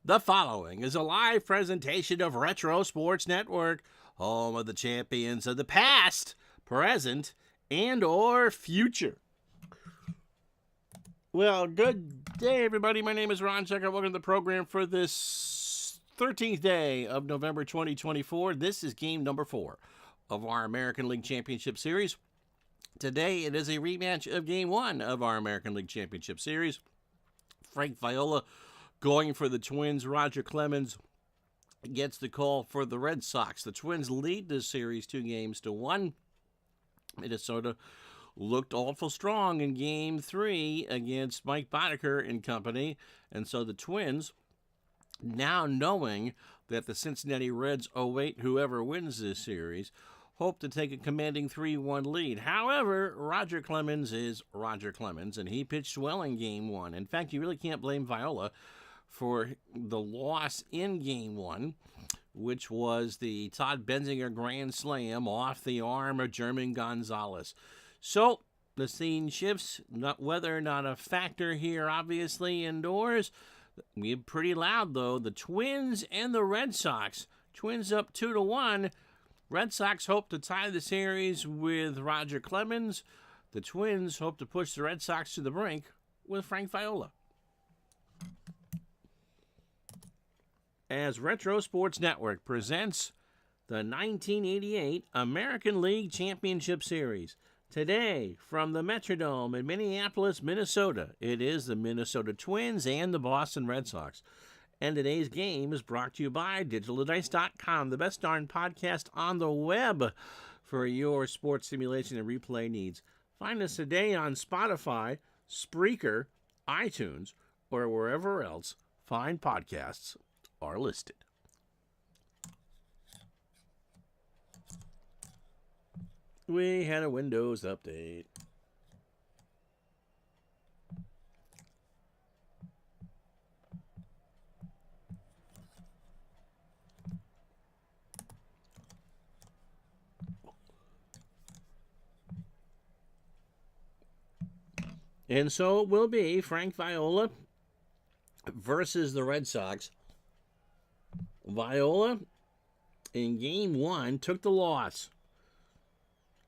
The following is a live presentation of Retro Sports Network, home of the champions of the past, present, and or future. Well, good day, everybody. My name is Ron Checker. Welcome to the program for this 13th day of November 2024. This is game number 4 of our American League Championship Series. Today, it is a rematch of Game 1 of our American League Championship Series. Frank Viola going for the Twins. Roger Clemens gets the call for the Red Sox. The Twins lead this series 2-1. Minnesota looked awful strong in Game 3 against Mike Boddicker and company. And so the Twins, now knowing that the Cincinnati Reds await whoever wins this series, hope to take a commanding 3-1 lead. However, Roger Clemens is Roger Clemens, and he pitched well in Game 1. In fact, you really can't blame Viola for the loss in Game 1, which was the Todd Benzinger grand slam off the arm of German Gonzalez. So, the scene shifts. Weather not a factor here, obviously, indoors. We're pretty loud, though. The Twins and the Red Sox. Twins up 2-1. Red Sox hope to tie the series with Roger Clemens. The Twins hope to push the Red Sox to the brink with Frank Viola. As Retro Sports Network presents the 1988 American League Championship Series. Today, from the Metrodome in Minneapolis, Minnesota, it is the Minnesota Twins and the Boston Red Sox. And today's game is brought to you by DigitalDice.com, the best darn podcast on the web for your sports simulation and replay needs. Find us today on Spotify, Spreaker, iTunes, or wherever else fine podcasts are listed. We had a Windows update. And so it will be Frank Viola versus the Red Sox. Viola, in Game 1, took the loss.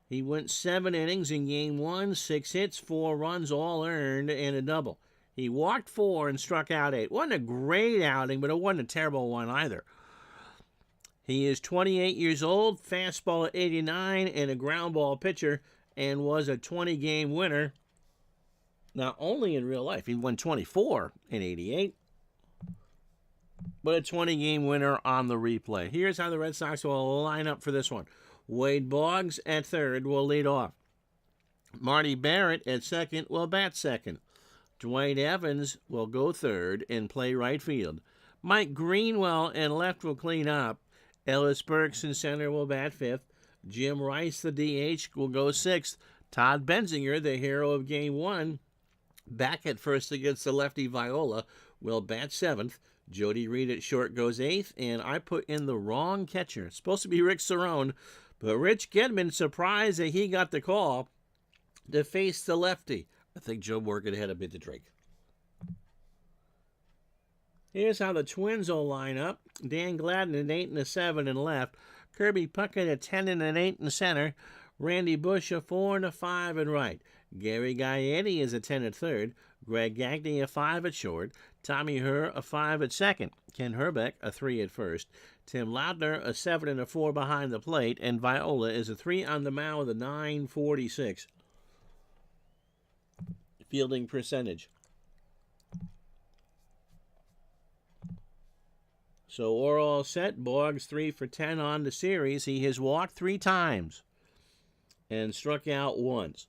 He went 7 innings in Game 1, 6 hits, 4 runs, all earned, and a double. He walked 4 and struck out 8. Wasn't a great outing, but it wasn't a terrible one either. He is 28 years old, fastball at 89, and a ground ball pitcher, and was a 20-game winner. Not only in real life, he won 24 in 88, but a 20-game winner on the replay. Here's how the Red Sox will line up for this one. Wade Boggs at third will lead off. Marty Barrett at second will bat second. Dwight Evans will go third and play right field. Mike Greenwell in left will clean up. Ellis Burks in center will bat fifth. Jim Rice, the DH, will go sixth. Todd Benzinger, the hero of Game 1, back at first against the lefty Viola, will bat seventh. Jody Reed at short goes eighth, and I put in the wrong catcher. It's supposed to be Rick Cerrone, but Rich Gedman surprised that he got the call to face the lefty. I think Joe Morgan had a bit to drink. Here's how the Twins will line up. Dan Gladden at 8 and a 7 in left. Kirby Puckett at 10 and an 8 in center. Randy Bush a 4 and a 5 in right. Gary Gaetti is a 10 at third. Greg Gagne a 5 at short. Tommy Herr a 5 at second. Ken Herbeck a 3 at first. Tim Lautner a 7 and a 4 behind the plate. And Viola is a 3 on the mound with a .946 fielding percentage. So we're all set. Boggs 3 for 10 on the series. He has walked 3 times and struck out once.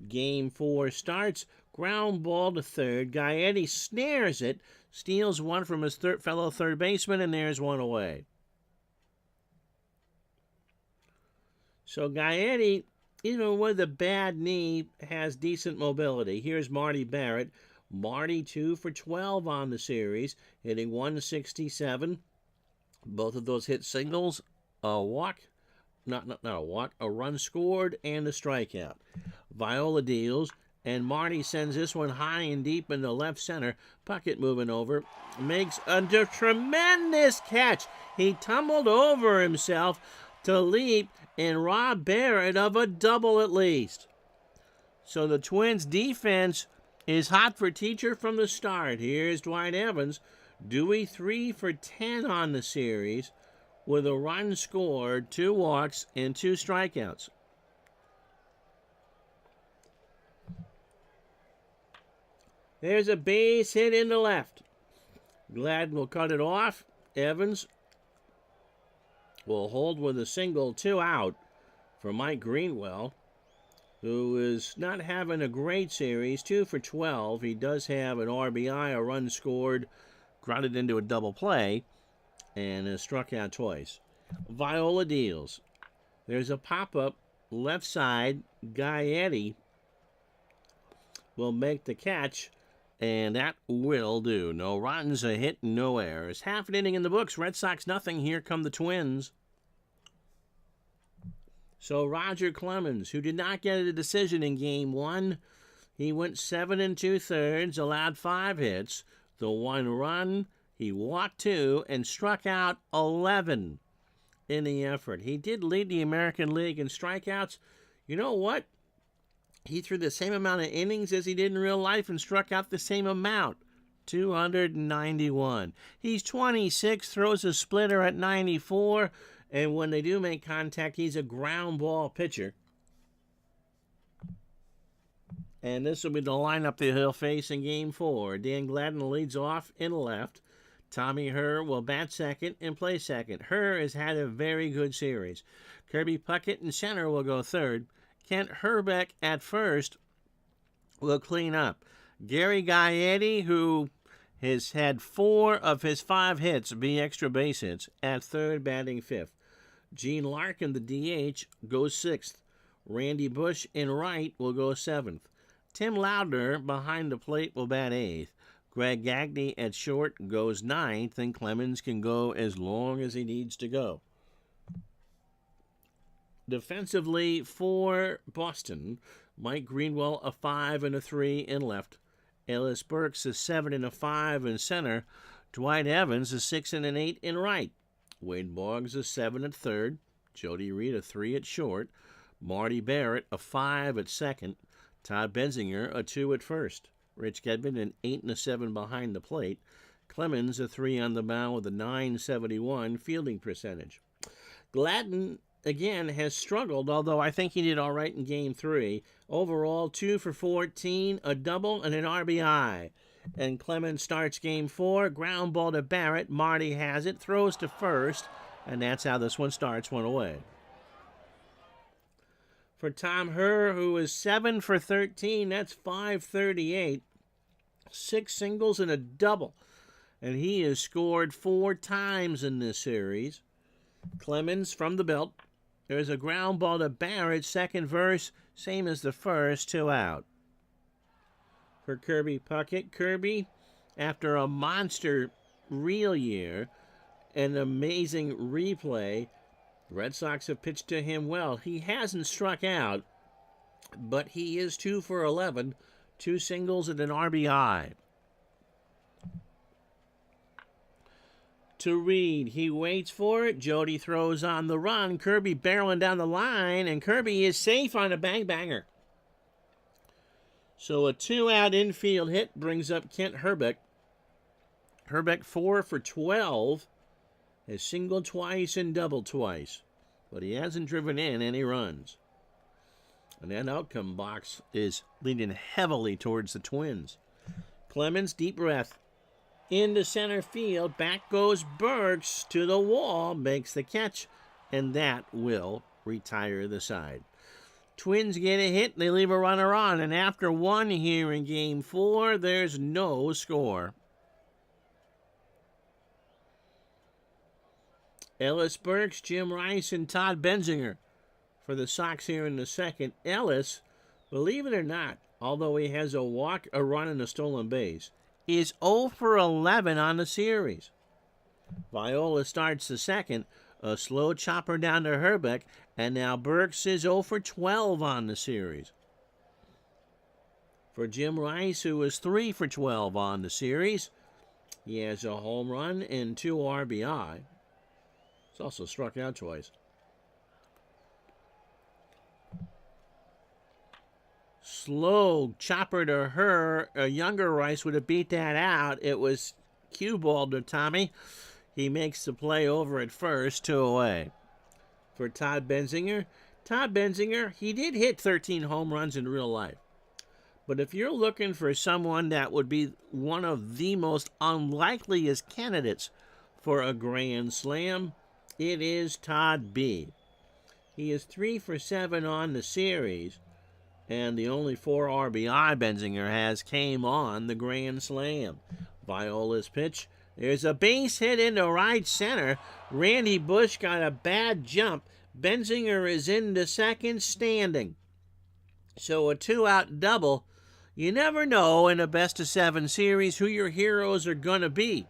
Game 4 starts. Ground ball to third. Gaetti snares it. Steals one from his fellow third baseman, and there's one away. So Gaetti, even with a bad knee, has decent mobility. Here's Marty Barrett. Marty 2 for 12 on the series, hitting 167. Both of those hit singles, a walk, not a walk, a run scored, and a strikeout. Viola deals And Marty sends this one high and deep in the left center. Puckett moving over. Makes a tremendous catch. He tumbled over himself to leap and rob Barrett of a double at least. So the Twins' defense is hot for teacher from the start. Here's Dwight Evans. Dewey 3 for 10 on the series with a run scored, 2 walks, and 2 strikeouts. There's a base hit in the left. Gladden will cut it off. Evans will hold with a single, 2 out for Mike Greenwell, who is not having a great series, 2 for 12. He does have an RBI, a run scored, grounded into a double play, and is struck out twice. Viola deals. There's a pop-up left side. Gaetti will make the catch, and that will do. No runs, a hit, no errors. Half an inning in the books. Red Sox nothing. Here come the Twins. So Roger Clemens, who did not get a decision in Game 1, he went 7 2/3, allowed 5 hits, the 1 run, he walked 2, and struck out 11 in the effort. He did lead the American League in strikeouts. You know what? He threw the same amount of innings as he did in real life and struck out the same amount, 291. He's 26, throws a splitter at 94, and when they do make contact, he's a ground ball pitcher. And this will be the lineup that he'll face in Game 4. Dan Gladden leads off in left. Tommy Herr will bat second and play second. Herr has had a very good series. Kirby Puckett in center will go third. Kent Hrbek at first will clean up. Gary Gaetti, who has had 4 of his 5 hits be extra base hits, at third, batting 5th. Gene Larkin, the DH, goes 6th. Randy Bush in right will go 7th. Tim Loudner behind the plate will bat 8th. Greg Gagne at short goes 9th, and Clemens can go as long as he needs to go. Defensively for Boston, Mike Greenwell a 5 and a 3 in left. Ellis Burks a 7 and a 5 in center. Dwight Evans a 6 and an 8 in right. Wade Boggs a 7 at third. Jody Reed a 3 at short. Marty Barrett a 5 at second. Todd Benzinger a 2 at first. Rich Gedman an 8 and a 7 behind the plate. Clemens a 3 on the mound with a .971 fielding percentage. Gladden again has struggled, although I think he did all right in Game 3. Overall, 2 for 14, a double, and an RBI. And Clemens starts Game 4, ground ball to Barrett. Marty has it, throws to first, and that's how this one starts, 1 away. For Tom Herr, who is 7 for 13, that's .538. 6 singles and a double. And he has scored 4 times in this series. Clemens from the belt. There's a ground ball to Barrett, second verse, same as the first, 2 out. For Kirby Puckett, Kirby, after a monster real year, an amazing replay, Red Sox have pitched to him well. He hasn't struck out, but he is 2 for 11, 2 singles and an RBI. To Reed, he waits for it. Jody throws on the run. Kirby barreling down the line, and Kirby is safe on a bang-banger. So a 2-out infield hit brings up Kent Hrbek. Hrbek 4 for 12, has singled twice and doubled twice, but he hasn't driven in any runs. And that outcome box is leaning heavily towards the Twins. Clemens, deep breath. Into center field, back goes Burks to the wall, makes the catch, and that will retire the side. Twins get a hit, they leave a runner on, and after 1 here in Game 4, there's no score. Ellis Burks, Jim Rice, and Todd Benzinger for the Sox here in the second. Ellis, believe it or not, although he has a walk, a run, and a stolen base, is 0 for 11 on the series. Viola starts the second, a slow chopper down to Hrbek, and now Burks is 0 for 12 on the series. for Jim Rice, who is 3 for 12 on the series. He has a home run and 2 RBI. He's also struck out twice. Slow chopper to her. A younger Rice would have beat that out. It was cue ball to Tommy. He makes the play over at first, 2 away. For Todd Benzinger. Todd Benzinger, he did hit 13 home runs in real life. But if you're looking for someone that would be one of the most unlikeliest candidates for a grand slam, it is Todd B. He is 3 for 7 on the series, and the only 4 RBI Benzinger has came on the grand slam. Viola's pitch. There's a base hit into right center. Randy Bush got a bad jump. Benzinger is into second standing. So a 2-out double. You never know in a best-of-7 series who your heroes are going to be.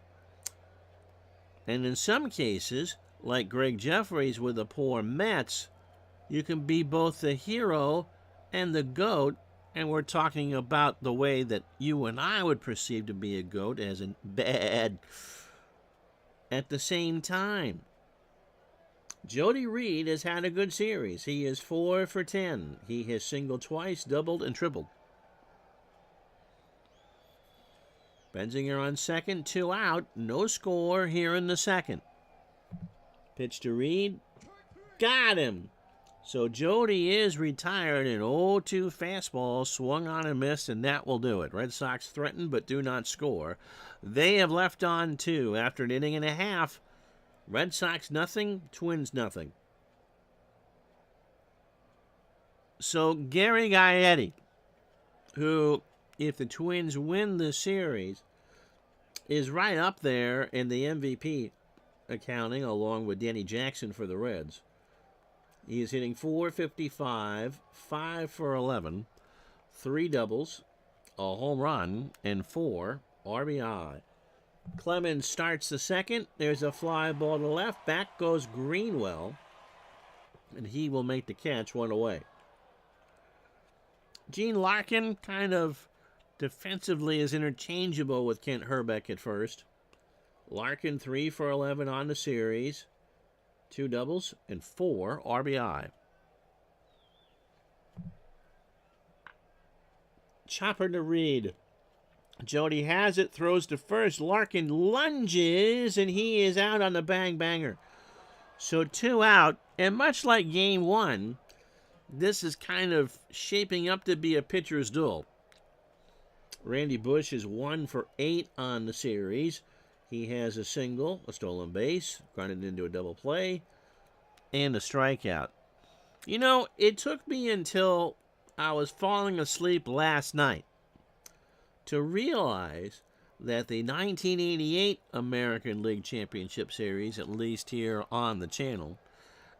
And in some cases, like Greg Jeffries with the poor Mets, you can be both the hero and the GOAT, and we're talking about the way that you and I would perceive to be a GOAT, as in bad, at the same time. Jody Reed has had a good series. He is 4 for 10. He has singled twice, doubled, and tripled. Benzinger on second, 2 out. No score here in the second. Pitch to Reed. Got him. So Jody is retired. An 0-2 fastball swung on and missed, and that will do it. Red Sox threaten but do not score. They have left on 2 after an inning and a half. Red Sox nothing, Twins nothing. So Gary Gaetti, who, if the Twins win the series, is right up there in the MVP accounting along with Danny Jackson for the Reds. He is hitting .455, 5 for 11, 3 doubles, a home run, and 4 RBI. Clemens starts the second. There's a fly ball to left. Back goes Greenwell, and he will make the catch, 1 away. Gene Larkin kind of defensively is interchangeable with Kent Herbeck at first. Larkin 3 for 11 on the series, 2 doubles, and 4 RBI. Chopper to Reed. Jody has it, throws to first. Larkin lunges, and he is out on the bang-banger. So 2 out, and much like Game 1, this is kind of shaping up to be a pitcher's duel. Randy Bush is 1 for 8 on the series. He has a single, a stolen base, grounded into a double play, and a strikeout. You know, it took me until I was falling asleep last night to realize that the 1988 American League Championship Series, at least here on the channel,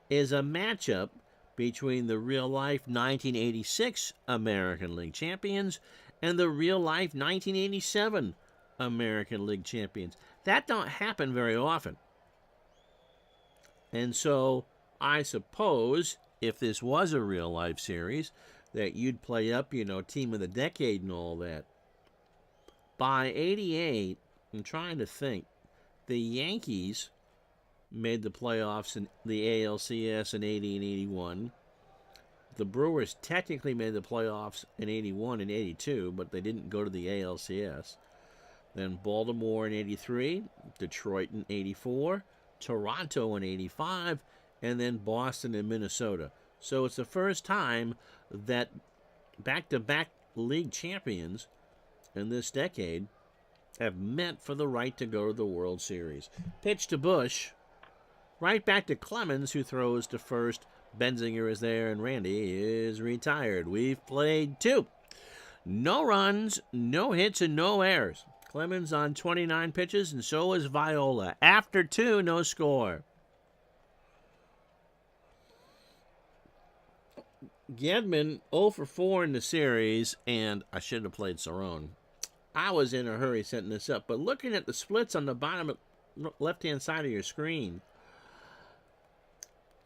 is a matchup between the real-life 1986 American League champions and the real-life 1987 American League champions. That don't happen very often. And so I suppose if this was a real-life series, that you'd play up, you know, team of the decade and all that. By 88, I'm trying to think, the Yankees made the playoffs in the ALCS in 80 and 81. The Brewers technically made the playoffs in 81 and 82, but they didn't go to the ALCS. Then Baltimore in 83, Detroit in 84, Toronto in 85, and then Boston and Minnesota. So it's the first time that back-to-back league champions in this decade have met for the right to go to the World Series. Pitch to Bush. Right back to Clemens, who throws to first. Benzinger is there, and Randy is retired. We've played 2. No runs, no hits, and no errors. Clemens on 29 pitches, and so is Viola. After 2, no score. Gedman 0 for 4 in the series, and I should have played Cerrone. I was in a hurry setting this up, but looking at the splits on the bottom left-hand side of your screen,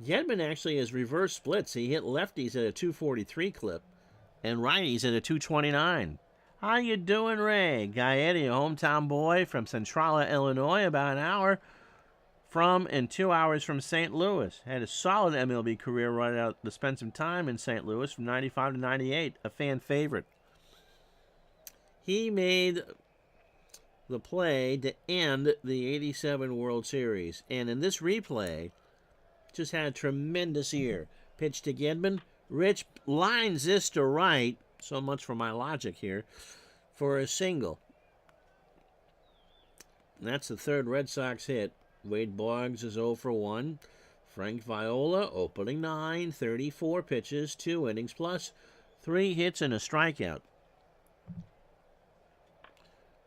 Gedman actually has reverse splits. He hit lefties at a 243 clip and righties at a 229. How you doing, Ray? Gaetti, a hometown boy from Centrala, Illinois, about an hour from and 2 hours from St. Louis. Had a solid MLB career right out to spend some time in St. Louis from 95 to 98. A fan favorite. He made the play to end the 87 World Series. And in this replay, just had a tremendous year. Pitch to Gedman. Rich lines this to right. So much for my logic here. For a single. And that's the third Red Sox hit. Wade Boggs is 0 for 1. Frank Viola, opening 9, 34 pitches, 2 innings plus, 3 hits and a strikeout.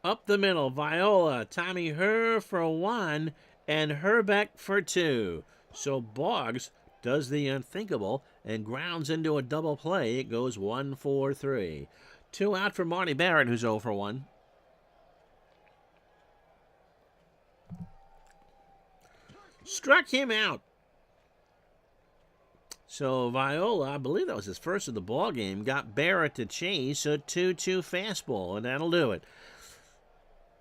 Up the middle, Viola, Tommy Herr for 1, and Herbeck for 2. So Boggs does the unthinkable and grounds into a double play. It goes 1-4-3. 2 out for Marty Barrett, who's 0 for 1. Struck him out. So Viola, I believe that was his first of the ball game, got Barrett to chase a 2-2 fastball, and that'll do it.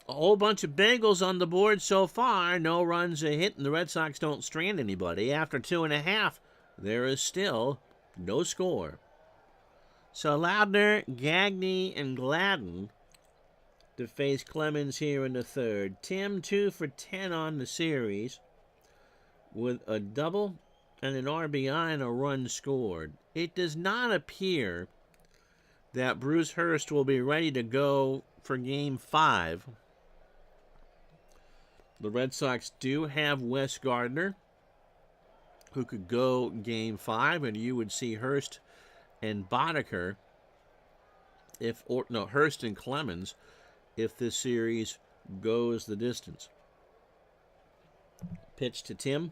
A whole bunch of Bengals on the board so far. No runs a hit, and the Red Sox don't strand anybody. After 2.5, there is still no score. So Loudner, Gagne, and Gladden to face Clemens here in the third. Tim 2 for 10 on the series with a double and an RBI and a run scored. It does not appear that Bruce Hurst will be ready to go for Game 5. The Red Sox do have Wes Gardner, who could go Game 5, and you would see Hurst and Boddicker, Hurst and Clemens, if this series goes the distance. Pitch to Tim.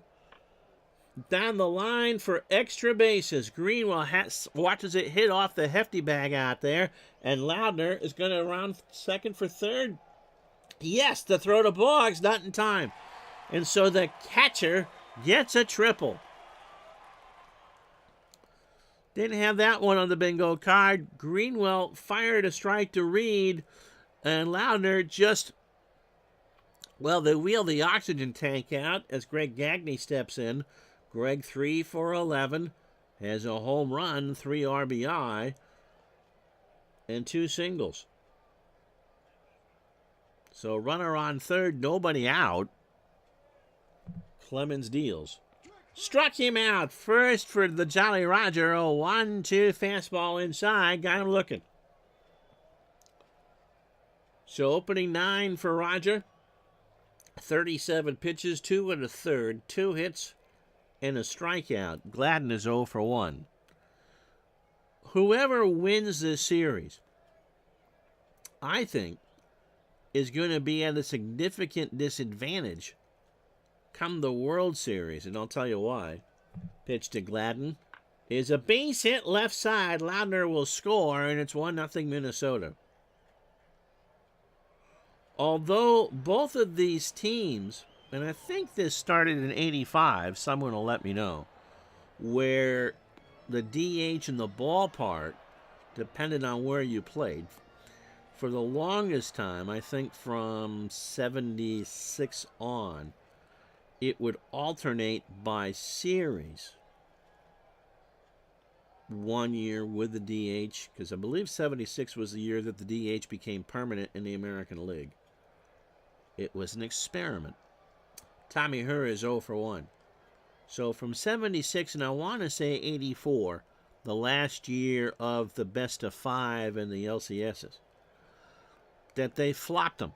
Down the line for extra bases. Greenwell watches it hit off the hefty bag out there, and Loudner is going to round second for third. Yes, the throw to Boggs, not in time. And so the catcher gets a triple. Didn't have that one on the bingo card. Greenwell fired a strike to Reed, and Loudner just, they wheel the oxygen tank out as Greg Gagne steps in. Greg 3 for 11, has a home run, 3 RBI, and 2 singles. So runner on third, nobody out. Clemens deals. Struck him out. First for the Jolly Roger. A 1-2 fastball inside. Got him looking. So opening 9 for Roger. 37 pitches, 2 1/3, 2 hits, and a strikeout. Gladden is 0 for 1. Whoever wins this series, I think, is going to be at a significant disadvantage come the World Series, and I'll tell you why. Pitch to Gladden is a base hit left side. Loudner will score, and it's 1-0 Minnesota. Although both of these teams, and I think this started in 85, someone will let me know, where the DH in the ballpark depended on where you played. For the longest time, I think from 76 on, it would alternate by series. 1 year with the DH, because I believe 76 was the year that the DH became permanent in the American League. It was an experiment. Tommy Herr is 0 for 1. So from 76, and I want to say 84, the last year of the best of 5 in the LCSs, that they flopped them.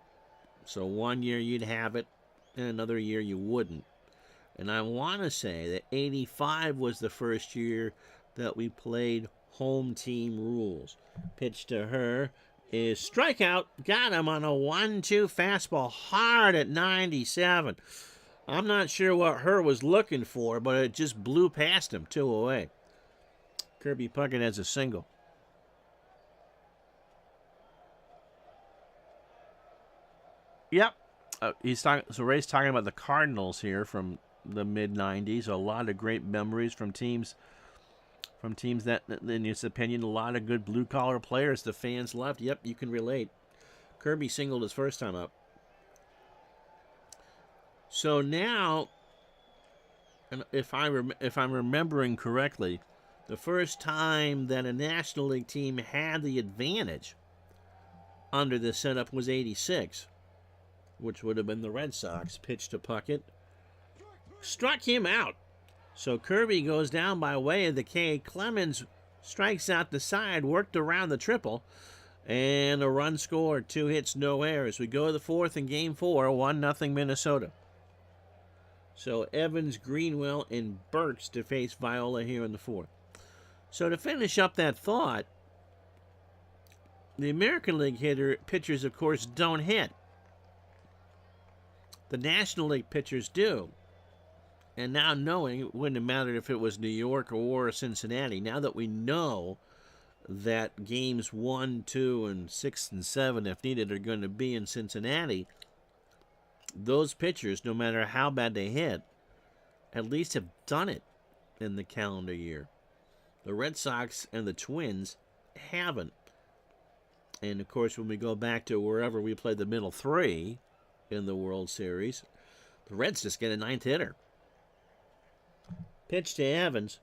So 1 year you'd have it, and another year you wouldn't. And I want to say that 85 was the first year that we played home team rules. Pitch to Herr is strikeout. Got him on a 1-2 fastball, hard at 97. I'm not sure what Herr was looking for, but it just blew past him, 2 away. Kirby Puckett has a single. Yep. So Ray's talking about the Cardinals here from the mid-90s. A lot of great memories from teams from teams that, in his opinion, a lot of good blue-collar players. The fans loved. Yep, you can relate. Kirby singled his first time up. So now, and if I'm remembering correctly, the first time that a National League team had the advantage under this setup was '86, which would have been the Red Sox. Pitched to Puckett, struck him out. So Kirby goes down by way of the K. Clemens strikes out the side, worked around the triple, and a run scored. 2 hits, no errors. We go to the fourth in Game 4, 1-0 Minnesota. So Evans, Greenwell, and Burks to face Viola here in the fourth. So to finish up that thought, the American League pitchers, of course, don't hit. The National League pitchers do. And now knowing, it wouldn't have mattered if it was New York or Cincinnati. Now that we know that games 1, 2, and 6 and 7, if needed, are going to be in Cincinnati, those pitchers, no matter how bad they hit, at least have done it in the calendar year. The Red Sox and the Twins haven't. And, of course, when we go back to wherever we played the middle three in the World Series, the Reds just get a 9th hitter. Pitch to Evans.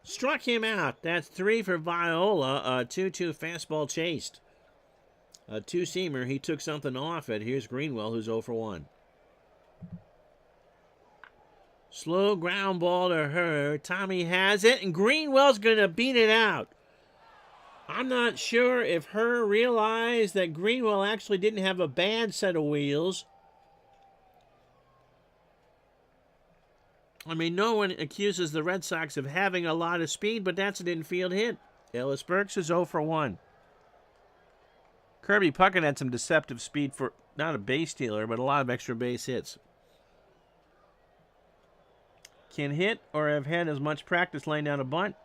Struck him out. That's 3 for Viola. A 2-2 fastball chased. A 2-seamer. He took something off it. Here's Greenwell, who's 0 for 1. Slow ground ball to her. Tommy has it, and Greenwell's going to beat it out. I'm not sure if her realized that Greenwell actually didn't have a bad set of wheels. I mean, no one accuses the Red Sox of having a lot of speed, but that's an infield hit. Ellis Burks is 0 for 1. Kirby Puckett had some deceptive speed for not a base stealer, but a lot of extra base hits. Can hit or have had as much practice laying down a bunt.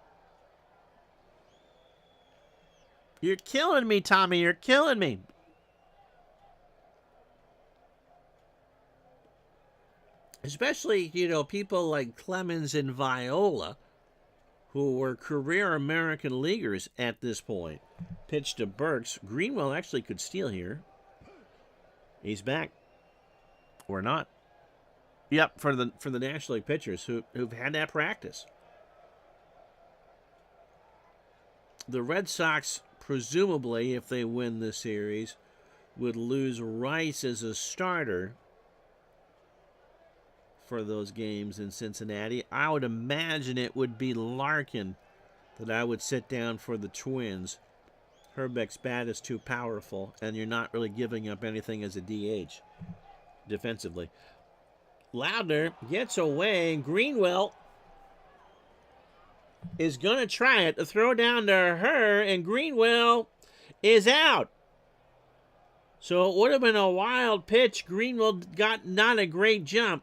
You're killing me, Tommy. You're killing me. Especially, people like Clemens and Viola, who were career American leaguers at this point. Pitch to Burks. Greenwell actually could steal here. He's back. Or not. Yep, for the National League pitchers who've had that practice. The Red Sox, presumably, if they win this series, would lose Rice as a starter for those games in Cincinnati. I would imagine it would be Larkin that I would sit down for the Twins. Herbeck's bat is too powerful, and you're not really giving up anything as a DH defensively. Loudner gets away, and Greenwell is going to try it. The throw down to her, and Greenwell is out. So it would have been a wild pitch. Greenwell got not a great jump.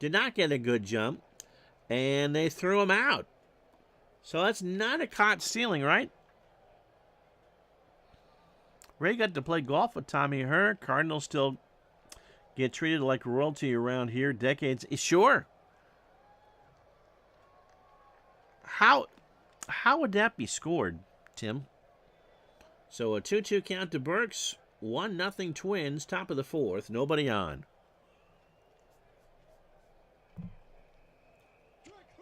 Did not get a good jump, and they threw him out. So that's not a caught stealing, right? Ray got to play golf with Tommy Herr. Cardinals still get treated like royalty around here. Decades. Sure. How would that be scored, Tim? So a 2-2 count to Burks. 1-0 Twins. Top of the fourth. Nobody on.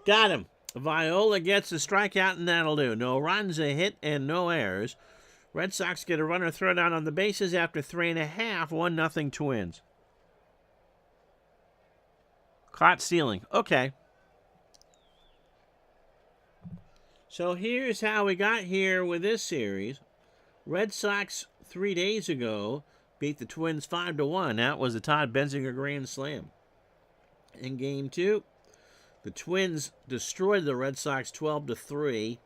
Got him. Viola gets a strikeout, and that'll do. No runs, a hit, and no errors. Red Sox get a runner thrown out on the bases after 3.5. 1-0 Twins. Caught stealing. Okay. So here's how we got here with this series. Red Sox 3 days ago beat the Twins 5-1. That was a Todd Benzinger grand slam. In Game 2, the Twins destroyed the Red Sox 12-3.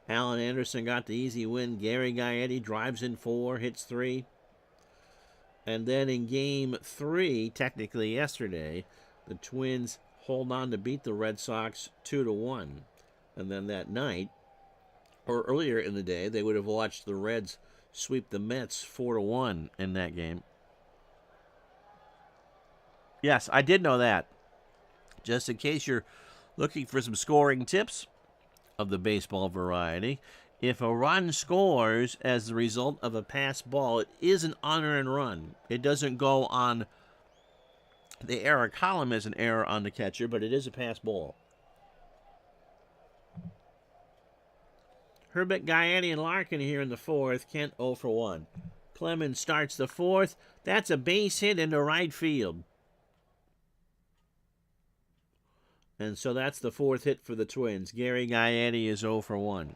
Alan Anderson got the easy win. Gary Gaetti drives in 4, hits 3. And then in Game 3, technically yesterday, the Twins hold on to beat the Red Sox 2-1. And then that night, or earlier in the day, they would have watched the Reds sweep the Mets 4-1 in that game. Yes, I did know that. Just in case you're looking for some scoring tips, of the baseball variety. If a run scores as the result of a pass ball, it is an unearned run. It doesn't go on the error column as an error on the catcher, but it is a pass ball. Herbert, Gaiani, and Larkin here in the fourth. Kent 0 for 1. Clemens starts the fourth. That's a base hit into right field. And so that's the fourth hit for the Twins. Gary Gaiani is 0 for 1.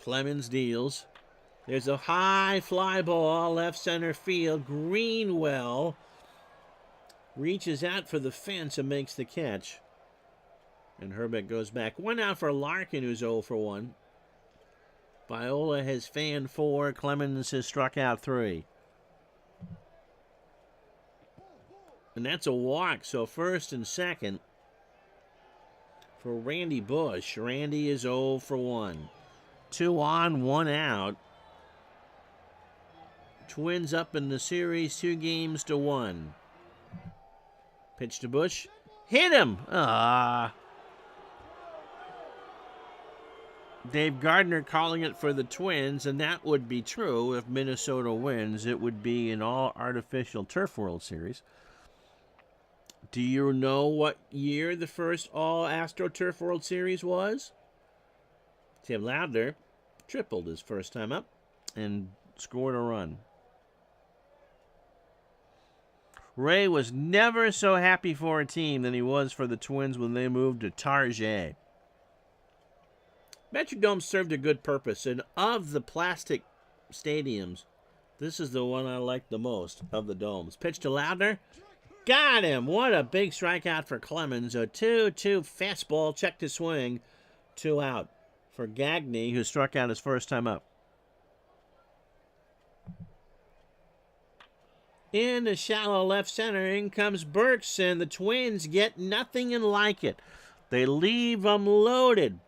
Clemens deals. There's a high fly ball, left center field. Greenwell reaches out for the fence and makes the catch. And Herbert goes back. 1 out for Larkin, who's 0 for 1. Viola has fanned 4. Clemens has struck out 3. And that's a walk, so first and second for Randy Bush. Randy is 0 for 1. 2 on, 1 out. Twins up in the series, 2 games to 1. Pitch to Bush. Hit him! Dave Gardner calling it for the Twins, and that would be true if Minnesota wins. It would be an all-artificial Turf World Series. Do you know what year the first all-AstroTurf World Series was? Tim Loudner tripled his first time up and scored a run. Ray was never so happy for a team than he was for the Twins when they moved to Tarjay. Metrodome served a good purpose, and of the plastic stadiums, this is the one I like the most of the domes. Pitch to Loudner. Got him! What a big strikeout for Clemens. A 2-2 fastball, check to swing. 2 out for Gagne, who struck out his first time up. In the shallow left center, in comes Burks, and the Twins get nothing and like it. They leave them loaded.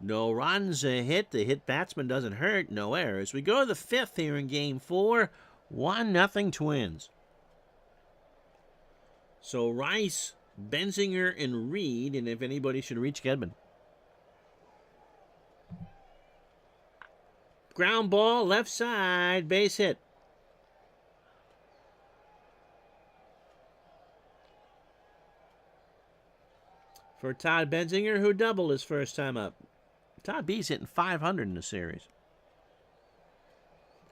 No runs, a hit. The hit batsman doesn't hurt. No errors. We go to the fifth here in Game 4. 1-0 Twins. So Rice, Benzinger, and Reed, and if anybody should reach Gedman. Ground ball, left side, base hit. For Todd Benzinger, who doubled his first time up. Todd B's hitting 500 in the series.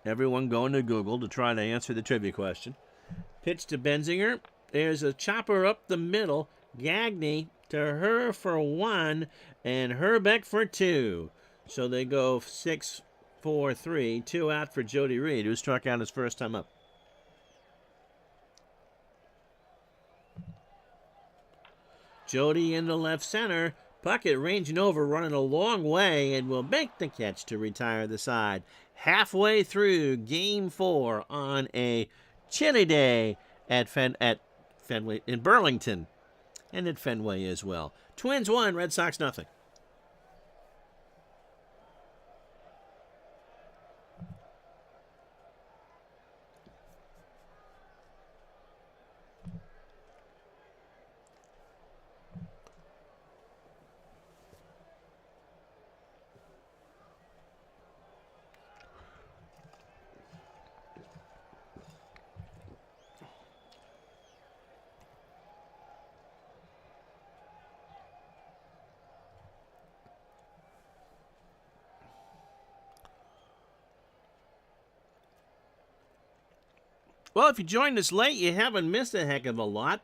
Everyone going to Google to try to answer the trivia question. Pitch to Benzinger. There's a chopper up the middle. Gagne to her for 1 and Herbeck for 2. So they go 6-4-3. 2 out for Jody Reed, who struck out his first time up. Jody in the left center. Puckett ranging over, running a long way, and will make the catch to retire the side. Halfway through Game 4 on a chilly day at Fenway in Burlington, and at Fenway as well. Twins 1, Red Sox nothing. Well, if you joined us late, you haven't missed a heck of a lot.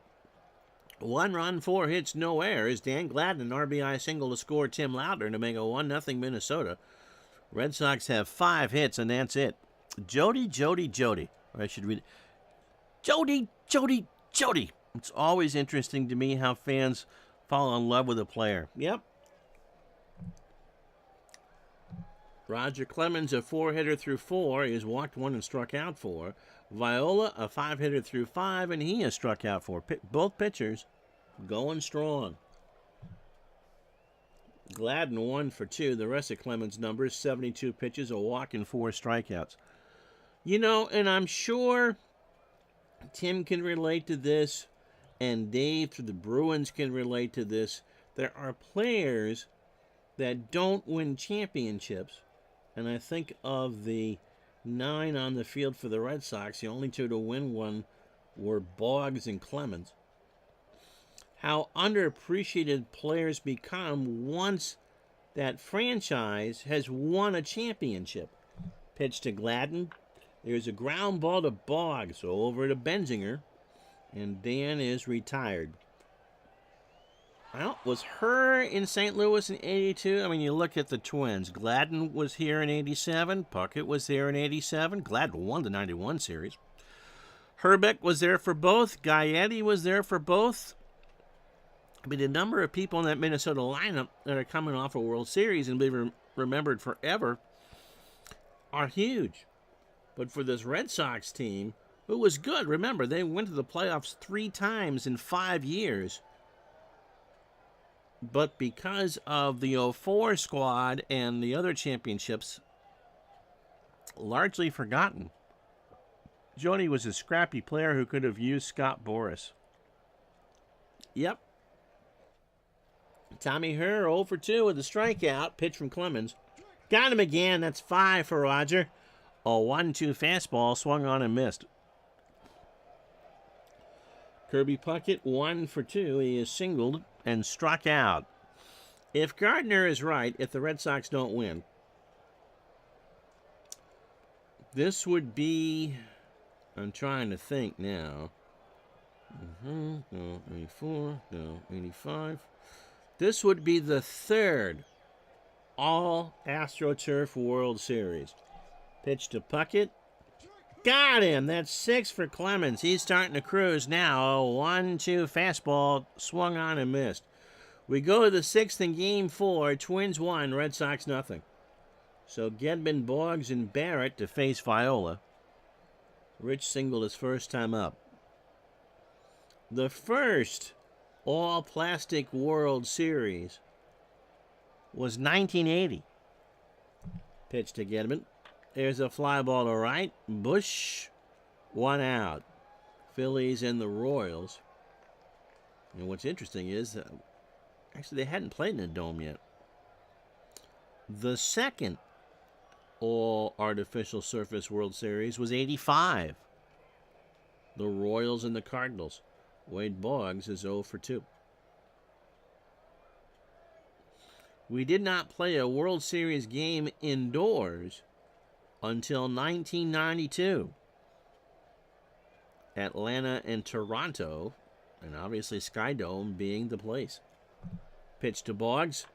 1 run, 4 hits, no errors. Dan Gladden, an RBI single to score Tim Loudner to make a 1-0 Minnesota. Red Sox have 5 hits, and that's it. Jody. Or I should read it. Jody. It's always interesting to me how fans fall in love with a player. Yep. Roger Clemens, a 4-hitter through 4. He has walked 1 and struck out 4. Viola, a 5-hitter through 5, and he has struck out 4. Both pitchers going strong. Gladden 1 for 2. The rest of Clemens' numbers, 72 pitches, a walk, and 4 strikeouts. You know, and I'm sure Tim can relate to this, and Dave for the Bruins can relate to this. There are players that don't win championships, and I think of the 9 on the field for the Red Sox, the only 2 to win one were Boggs and Clemens, how underappreciated players become once that franchise has won a championship. Pitch to Gladden. There's a ground ball to Boggs, over to Benzinger, and Dan is retired. Well, was her in St. Louis in 82? I mean, you look at the Twins. Gladden was here in 87. Puckett was there in 87. Gladden won the 91 series. Herbeck was there for both. Gaetti was there for both. I mean, the number of people in that Minnesota lineup that are coming off a World Series and be remembered forever are huge. But for this Red Sox team, who was good, remember, they went to the playoffs 3 times in 5 years. But because of the 04 squad and the other championships, largely forgotten. Joni was a scrappy player who could have used Scott Boras. Yep. Tommy Herr 0 for 2 with a strikeout. Pitch from Clemens. Got him again. That's 5 for Roger. A 1-2 fastball swung on and missed. Kirby Puckett 1 for 2. He is singled and struck out. If Gardner is right, if the Red Sox don't win, this would be, I'm trying to think now. No, 84, no, 85. This would be the 3rd All AstroTurf World Series. Pitch to Puckett. Got him. That's 6 for Clemens. He's starting to cruise now. A 1-2 fastball swung on and missed. We go to the 6th in Game 4. Twins 1, Red Sox nothing. So Gedman, Boggs, and Barrett to face Viola. Rich singled his first time up. The first all-plastic World Series was 1980. Pitch to Gedman. There's a fly ball to right. Bush, 1 out. Phillies and the Royals. And what's interesting is, actually, they hadn't played in a dome yet. The second all-artificial surface World Series was 85. The Royals and the Cardinals. Wade Boggs is 0 for 2. We did not play a World Series game indoors until 1992. Atlanta and Toronto, and obviously Skydome being the place. Pitch to Boggs.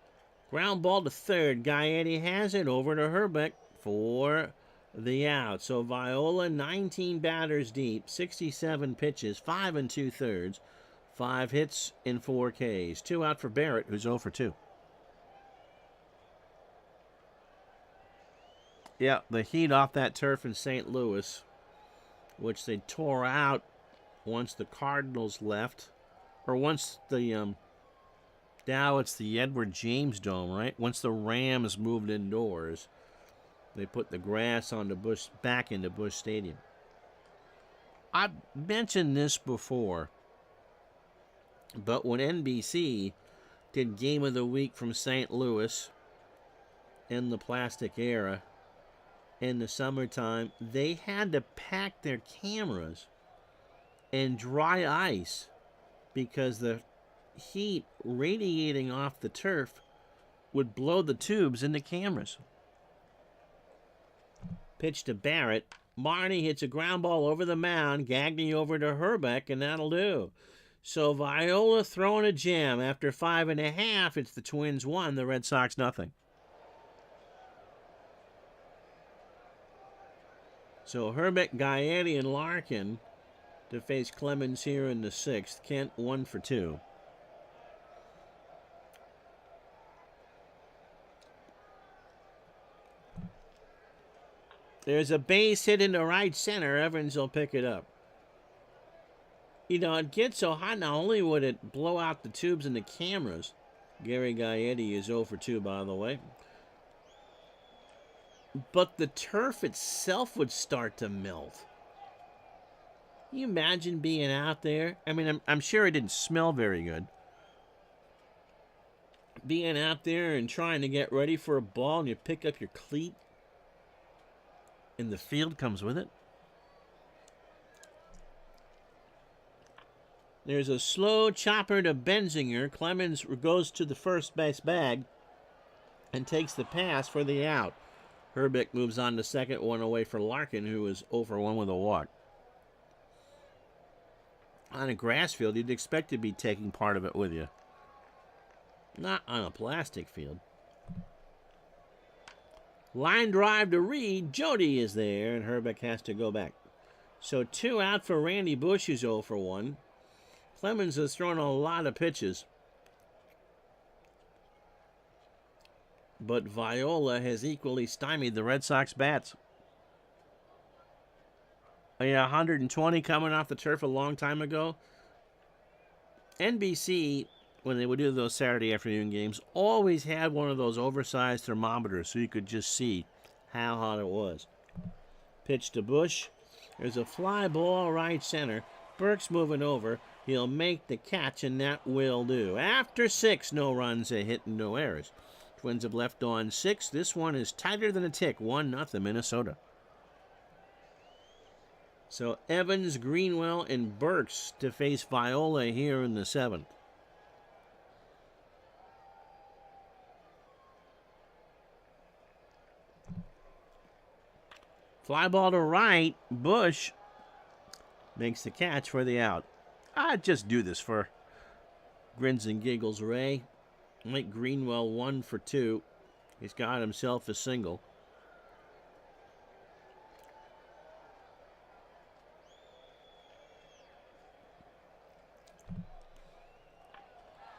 Ground ball to third. Gaetti has it over to Herbeck for the out. So Viola, 19 batters deep, 67 pitches, 5 2/3, 5 hits in 4 Ks. 2 out for Barrett, who's 0 for 2. Yeah, the heat off that turf in St. Louis, which they tore out once the Cardinals left, or once the, now it's the Edward James Dome, right? Once the Rams moved indoors, they put the grass on the Busch, back into Busch Stadium. I've mentioned this before, but when NBC did Game of the Week from St. Louis in the plastic era, in the summertime, they had to pack their cameras in dry ice because the heat radiating off the turf would blow the tubes in the cameras. Pitch to Barrett. Marnie hits a ground ball over the mound. Gagne over to Herbeck, and that'll do. So Viola throwing a gem. After 5.5, it's the Twins 1, the Red Sox nothing. So Herbeck, Gaetti, and Larkin to face Clemens here in the 6th. Kent 1 for 2. There's a base hit into right center. Evans will pick it up. You know, it gets so hot, not only would it blow out the tubes in the cameras. Gary Gaetti is 0 for 2, by the way. But the turf itself would start to melt. Can you imagine being out there? I mean, I'm sure it didn't smell very good. being out there and trying to get ready for a ball and you pick up your cleat and the field comes with it? There's a slow chopper to Benzinger. Clemens goes to the first base bag and takes the pass for the out. Herbeck moves on to second, one away for Larkin, who is 0 for 1 with a walk. On a grass field, you'd expect to be taking part of it with you. Not on a plastic field. Line drive to Reed. Jody is there, and Herbeck has to go back. So 2 out for Randy Bush, who's 0 for 1. Clemens has thrown a lot of pitches. But Viola has equally stymied the Red Sox bats. 120 coming off the turf a long time ago. NBC, when they would do those Saturday afternoon games, always had one of those oversized thermometers so you could just see how hot it was. Pitch to Bush. There's a fly ball right center. Burke's moving over. He'll make the catch, and that will do. After 6, no runs, a hit, and no errors. Twins have left on 6. This one is tighter than a tick. 1-0 Minnesota. So Evans, Greenwell, and Burks to face Viola here in the 7th. Fly ball to right. Bush makes the catch for the out. I'd just do this for grins and giggles, Ray. Mike Greenwell 1 for 2. He's got himself a single.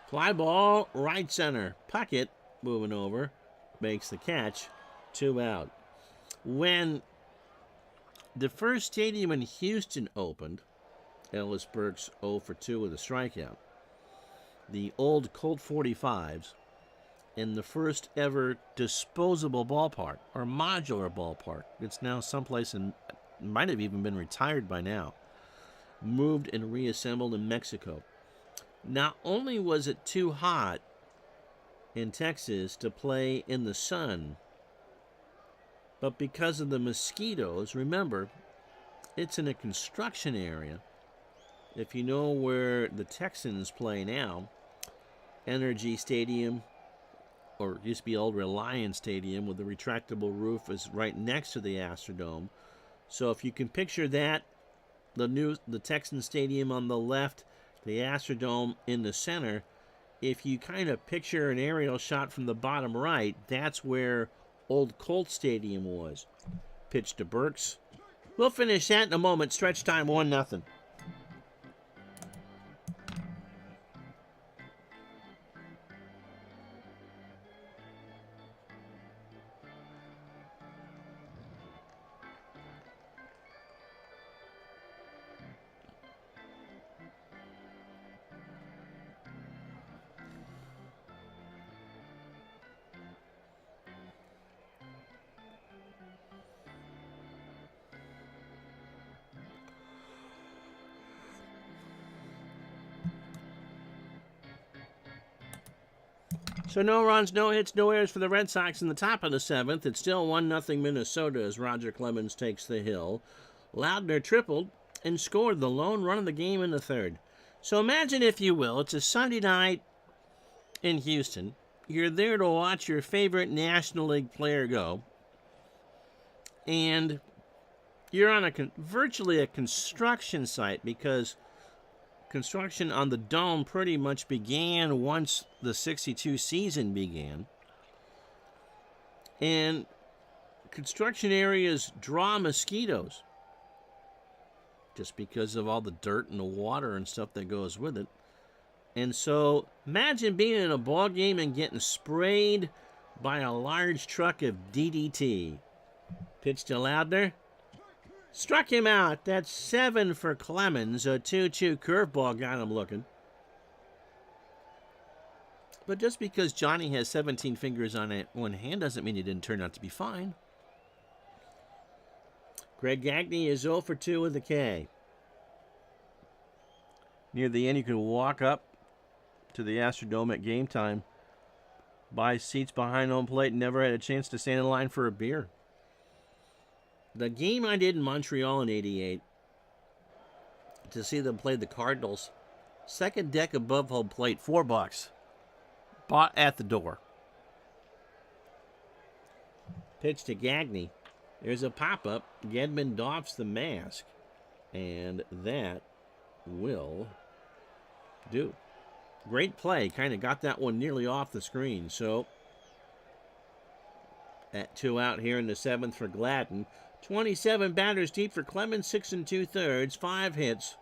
Fly ball, right center. Puckett moving over. Makes the catch. 2 out. When the first stadium in Houston opened, Ellis Burks 0 for 2 with a strikeout. The old Colt 45s in the first ever disposable ballpark or modular ballpark. It's now someplace in, might have even been retired by now. Moved and reassembled in Mexico. Not only was it too hot in Texas to play in the sun, but because of the mosquitoes, remember, it's in a construction area. If you know where the Texans play now, Energy Stadium, or it used to be old Reliance Stadium with the retractable roof, is right next to the Astrodome. So if you can picture that, the Texan Stadium on the left, the Astrodome in the center, if you kind of picture an aerial shot from the bottom right, that's where old Colt Stadium was. Pitch to Burks. We'll finish that in a moment. Stretch time 1-0. So no runs, no hits, no errors for the Red Sox in the top of the 7th. It's still 1-0 Minnesota as Roger Clemens takes the hill. Loudner tripled and scored the lone run of the game in the 3rd. So imagine, if you will, it's a Sunday night in Houston. You're there to watch your favorite National League player go. And you're on virtually a construction site, because construction on the dome pretty much began once the 62 season began. And construction areas draw mosquitoes just because of all the dirt and the water and stuff that goes with it. And so imagine being in a ball game and getting sprayed by a large truck of DDT. Pitch to Loudner. Struck him out. That's 7 for Clemens. A 2-2 curveball got him looking. But just because Johnny has 17 fingers on one hand doesn't mean he didn't turn out to be fine. Greg Gagne is 0 for 2 with a K. Near the end, you can walk up to the Astrodome at game time Buy seats behind home plate. Never had a chance to stand in line for a beer. The game I did in Montreal in '88 to see them play the Cardinals, second deck above home plate, $4. Bought at the door. Pitch to Gagne. There's a pop-up. Gedman doffs the mask. And that will do. Great play. Kind of got that one nearly off the screen. So, at 2 out here in the 7th for Gladden. 27 batters deep for Clemens, 6 2/3, 5 hits.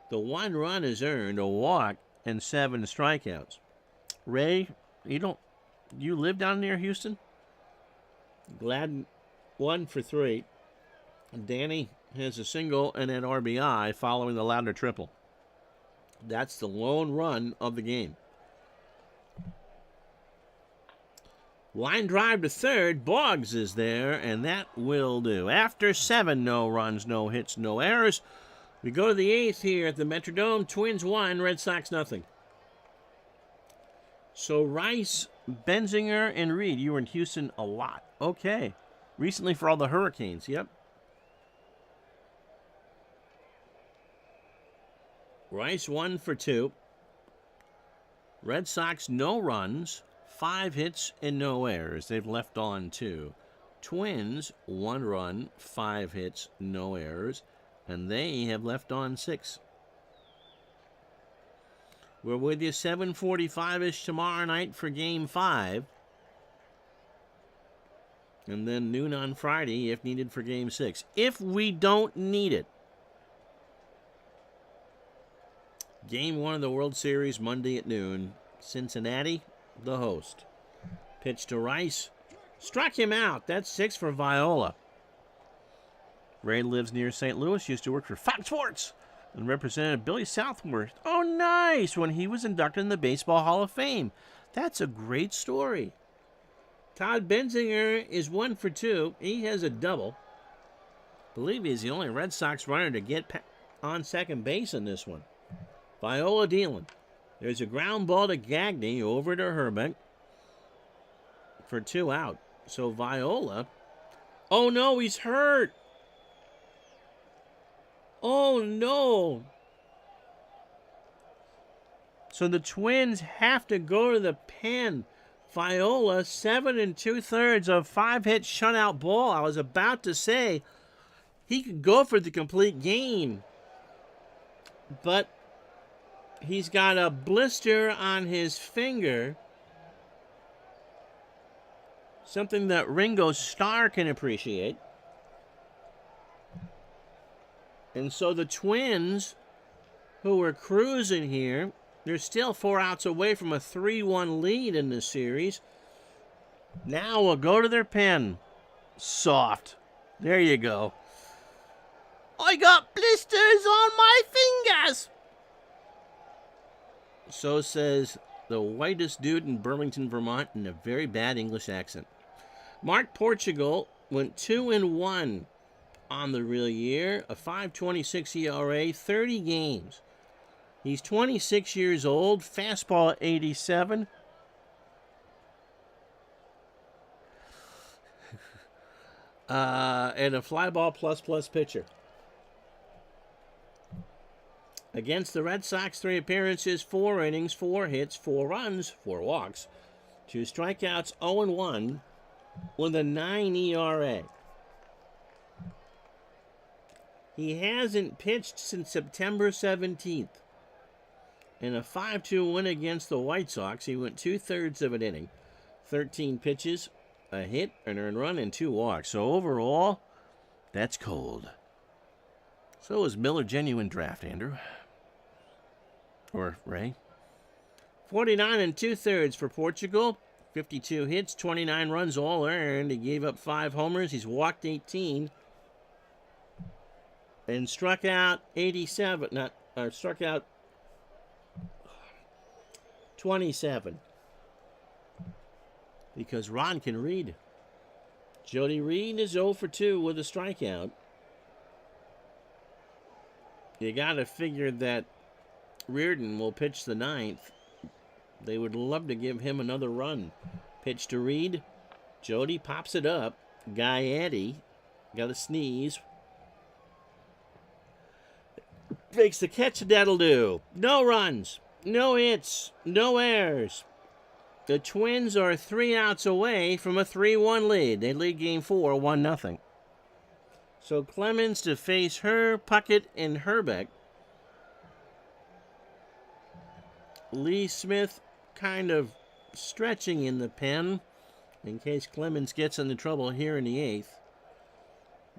The 1 run is earned, a walk, and 7 strikeouts. Ray, you live down near Houston? Gladden 1 for 3. Danny has a single and an RBI following the Lounder triple. That's the lone run of the game. Line drive to third. Boggs is there, and that will do. After 7 no runs, no hits, no errors, we go to the 8th here at the Metrodome. Twins 1, Red Sox nothing. So Rice, Benzinger, and Reed, you were in Houston a lot. Okay. Recently for all the Hurricanes, yep. Rice 1 for 2. Red Sox no runs, 5 hits, and no errors. They've left on 2. Twins 1 run, 5 hits, no errors, and they have left on 6. We're with you 7:45-ish tomorrow night for Game 5. And then noon on Friday if needed for Game 6. If we don't need it. Game 1 of the World Series Monday at noon. Cincinnati, the host. Pitch to Rice. Struck him out. That's 6 for Viola. Ray lives near St. Louis. Used to work for Fox Sports and represented Billy Southworth. Oh, nice. When he was inducted in the Baseball Hall of Fame. That's a great story. Todd Benzinger is 1 for 2. He has a double. I believe he's the only Red Sox runner to get on second base in this one. Viola dealing. There's a ground ball to Gagne over to Herbeck for 2 out. So Viola. Oh no, he's hurt. Oh no. So the Twins have to go to the pen. Viola, 7 2/3 of 5-hit shutout ball. I was about to say he could go for the complete game, but he's got a blister on his finger, something that Ringo Starr can appreciate. And so the Twins, who are cruising here, they're still 4 outs away from a 3-1 lead in this series. Now we'll go to their pen. Soft. There you go. I got blisters on my fingers. So says the whitest dude in Burlington, Vermont, in a very bad English accent. Mark Portugal went 2-1 on the real year, a 5.26 ERA, 30 games. He's 26 years old, fastball at 87. And a fly ball plus pitcher. Against the Red Sox, 3 appearances, 4 innings, 4 hits, 4 runs, 4 walks, 2 strikeouts, 0-1 with a 9 ERA. He hasn't pitched since September 17th. In a 5-2 win against the White Sox, he went 2/3 of an inning, 13 pitches, a hit, an earned run, and 2 walks. So overall, that's cold. So is Miller Genuine Draft, Andrew. Or Ray. 49 2/3 for Portugal. 52 hits, 29 runs, all earned. He gave up 5 homers. He's walked 18. And struck out 27. Because Ron can read. Jody Reed is 0 for 2 with a strikeout. You got to figure that Reardon will pitch the 9th. They would love to give him another run. Pitch to Reed. Jody pops it up. Gaetti got a sneeze. Makes the catch, that'll do. No runs, no hits, no errors. The Twins are 3 outs away from a 3-1 lead. They lead game 4, 1-0. So Clemens to face her, Puckett, and Herbeck. Lee Smith kind of stretching in the pen in case Clemens gets into trouble here in the 8th.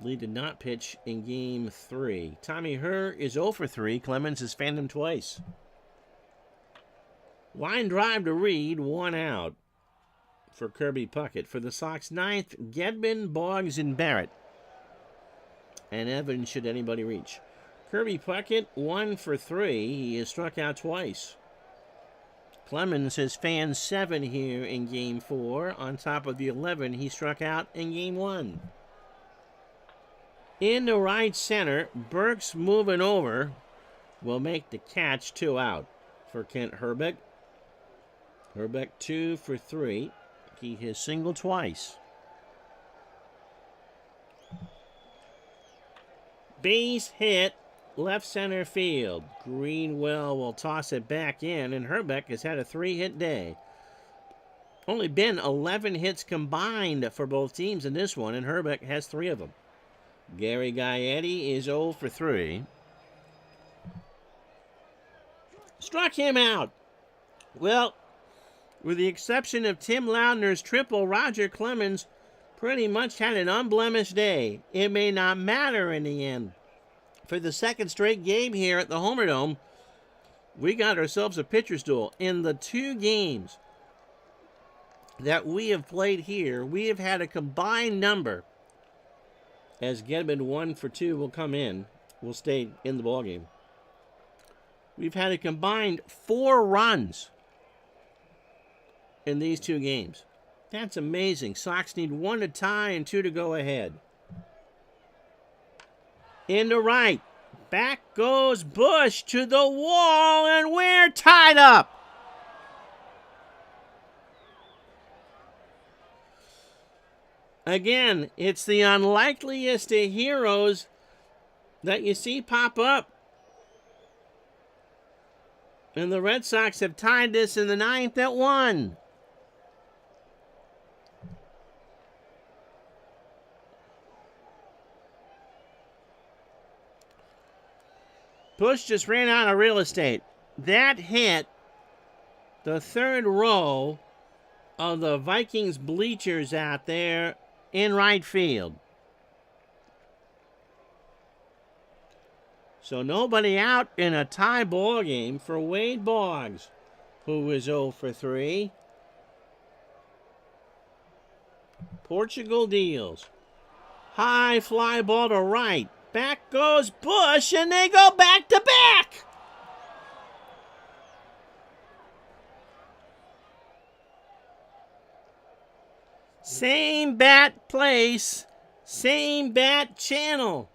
Lee did not pitch in game 3. Tommy Herr is 0 for 3. Clemens has fanned him twice. Line drive to Reed, 1 out for Kirby Puckett. For the Sox 9th, Gedman, Boggs, and Barrett. And Evans should anybody reach. Kirby Puckett, 1 for 3. He has struck out twice. Clemens has fanned 7 here in game 4. On top of the 11 he struck out in game 1. In the right center, Burks moving over will make the catch, 2 out for Kent Herbeck. Herbeck 2 for 3. He has singled twice. Base hit, left center field. Greenwell will toss it back in, and Herbeck has had a 3-hit day. Only been 11 hits combined for both teams in this one, and Herbeck has 3 of them. Gary Gaetti is 0 for 3. Struck him out. Well, with the exception of Tim Loudner's triple, Roger Clemens pretty much had an unblemished day. It may not matter in the end. For the second straight game here at the Homer Dome, we got ourselves a pitcher's duel. In the 2 games that we have played here, we have had a combined number, as Gedman 1 for 2 will come in, will stay in the ballgame. We've had a combined 4 runs in these 2 games. That's amazing. Sox need 1 to tie and 2 to go ahead. Into right. Back goes Bush to the wall, and we're tied up. Again, it's the unlikeliest of heroes that you see pop up. And the Red Sox have tied this in the 9th at 1. Bush just ran out of real estate. That hit the 3rd row of the Vikings bleachers out there in right field. So nobody out in a tie ball game for Wade Boggs, who is 0 for 3. Portugal deals. High fly ball to right. Back goes Bush, and they go back to back. Same bat place, same bat channel.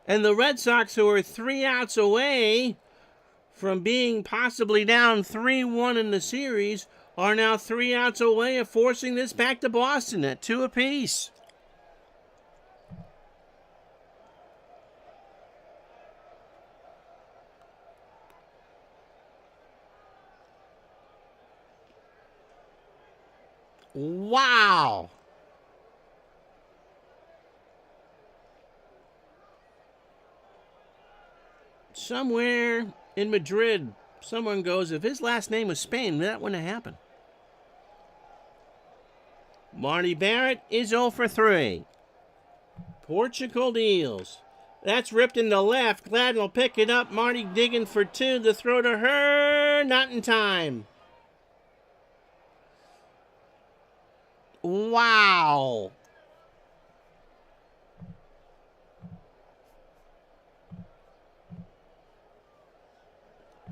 And the Red Sox, who are 3 outs away from being possibly down 3-1 in the series, are now 3 outs away of forcing this back to Boston at 2 apiece. Wow. Somewhere in Madrid, someone goes, if his last name was Spain, that wouldn't have happened. Marty Barrett is 0 for 3. Portugal deals. That's ripped into left. Gladden will pick it up. Marty digging for 2. The throw to her. Not in time. Wow.